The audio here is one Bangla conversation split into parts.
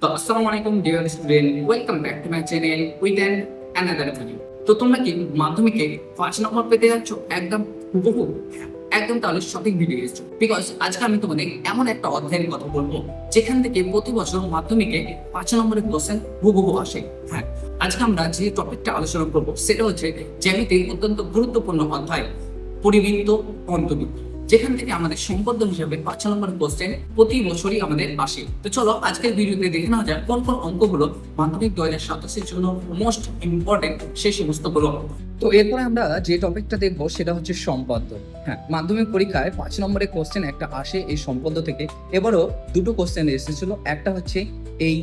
তো আসসালামু আলাইকুম dear student, welcome back to my channel with an another video. তো তোমরা কি মাধ্যমিকে 5 নম্বর পেতে যাচ্ছ একদম হুবহু? একদম তাহলে সঠিক ভিডিও এসেছো, বিকজ আজকে আমি তোমাদের এমন একটা অধ্যায়ের কথা বলবো যেখান থেকে প্রতি বছর মাধ্যমিকে 5 নম্বরের কোশ্চেন হুবহু আসে। হ্যাঁ, আজকে আমরা যে টপিকটা আলোচনা করবো সেটা হচ্ছে জ্যামিতির অত্যন্ত গুরুত্বপূর্ণ অধ্যায় পরিবৃত্ত অন্তবৃত্ত, যেখান থেকে আমাদের সম্পদ হিসাবে 5 নম্বর কোশ্চেন প্রতি বছরই আমাদের আসে। তো চলো আজকের ভিডিওতে দেখে নেওয়া যাক কোন কোন অঙ্কগুলো মাধ্যমিক 2027 জন্য মোস্ট ইম্পর্টেন্ট সেই সমস্ত গুলো। তো এরপরে আমরা যে টপিকটা দেখবো সেটা হচ্ছে সম্পদ। হ্যাঁ, মাধ্যমিক পরীক্ষায় 5 নম্বরের কোশ্চেন একটা আসে এই সম্পদ থেকে। এবারও দুটো কোশ্চেন এসেছিল, একটা হচ্ছে এই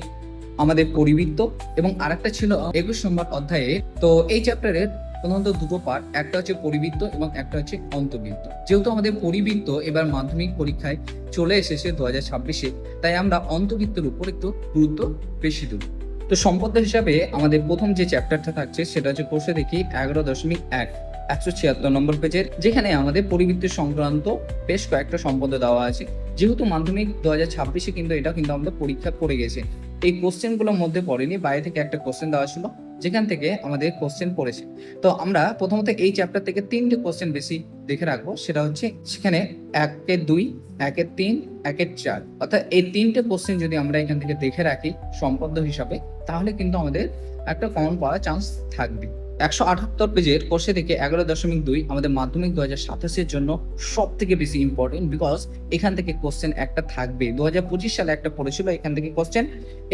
আমাদের পরিবৃত্ত এবং আরেকটা ছিল 21 নম্বর অধ্যায়ে। তো এই চ্যাপ্টারের প্রধানত দুটো পার্ট, একটা হচ্ছে পরিবৃত্ত এবং একটা হচ্ছে অন্তবৃত্ত। যেহেতু আমাদের পরিবৃত্ত এবার মাধ্যমিক পরীক্ষায় চলে এসেছে 2026-এ, তাই আমরা অন্তবৃত্তের উপর একটু গুরুত্ব বেশি দেব। তো সম্পদ হিসাবে আমাদের প্রথম যে চ্যাপ্টারটা থাকছে সেটা হচ্ছে কোর্সে দেখি 11.1 176 নম্বর পেজের, যেখানে আমাদের পরিবৃত্ত সংক্রান্ত বেশ কয়েকটা সম্পদ দেওয়া আছে। যেহেতু মাধ্যমিক 2026-এ কিন্তু এটা কিন্তু আমাদের পরীক্ষা পড়ে গেছে, এই কোশ্চেনগুলোর মধ্যে পড়েনি, বাইরে থেকে একটা কোশ্চেন দেওয়া ছিল যেখান থেকে আমাদের কোশ্চেন পড়েছে। তো আমরা প্রথমত এই চ্যাপ্টার থেকে 3টে কোশ্চেন বেশি দেখে রাখবো। সেটা হচ্ছে সেখানে 1-2, 1-3, 1-4, অর্থাৎ এই 3টে কোশ্চেন যদি আমরা এখান থেকে দেখে রাখি সম্পদ হিসাবে, তাহলে কিন্তু আমাদের একটা কমন পাওয়ার চান্স থাকবে। 178 পেজের কোর্সে থেকে 11.2 আমাদের মাধ্যমিক 2027-এর জন্য সব থেকে বেশি ইম্পর্টেন্ট, বিকজ এখান থেকে কোশ্চেন একটা থাকবে। 2025 সালে একটা পড়েছিল এখান থেকে কোশ্চেন,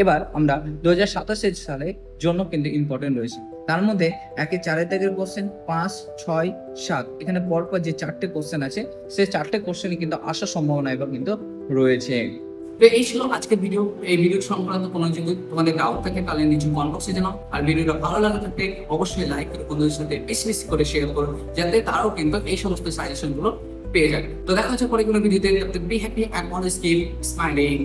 এবার আমরা 2027 সালের জন্য কিন্তু ইম্পর্টেন্ট রয়েছে। তার মধ্যে 1-4 দাগের কোশ্চেন 5, 6, 7 এখানে পরপর যে 4টে কোশ্চেন আছে সেই 4টে কোশ্চেনই কিন্তু আসার সম্ভাবনা এবার কিন্তু রয়েছে। তো এই ছিল আজকের ভিডিও। এই ভিডিও সংক্রান্ত কোনো যদি তোমাদের ডাউট থাকে তাহলে নিচে কমেন্ট বক্সে জানাও। আর ভিডিওটা ভালো লাগে থাকলে অবশ্যই লাইক করে বন্ধুদের সাথে বেশি বেশি করে শেয়ার করো, যাতে তারাও কিন্তু এই সমস্ত সাজেশন গুলো পেয়ে যাবে। তো দেখা হচ্ছে পরে কোনো ভিডিওতে। Be happy and always keep smiling.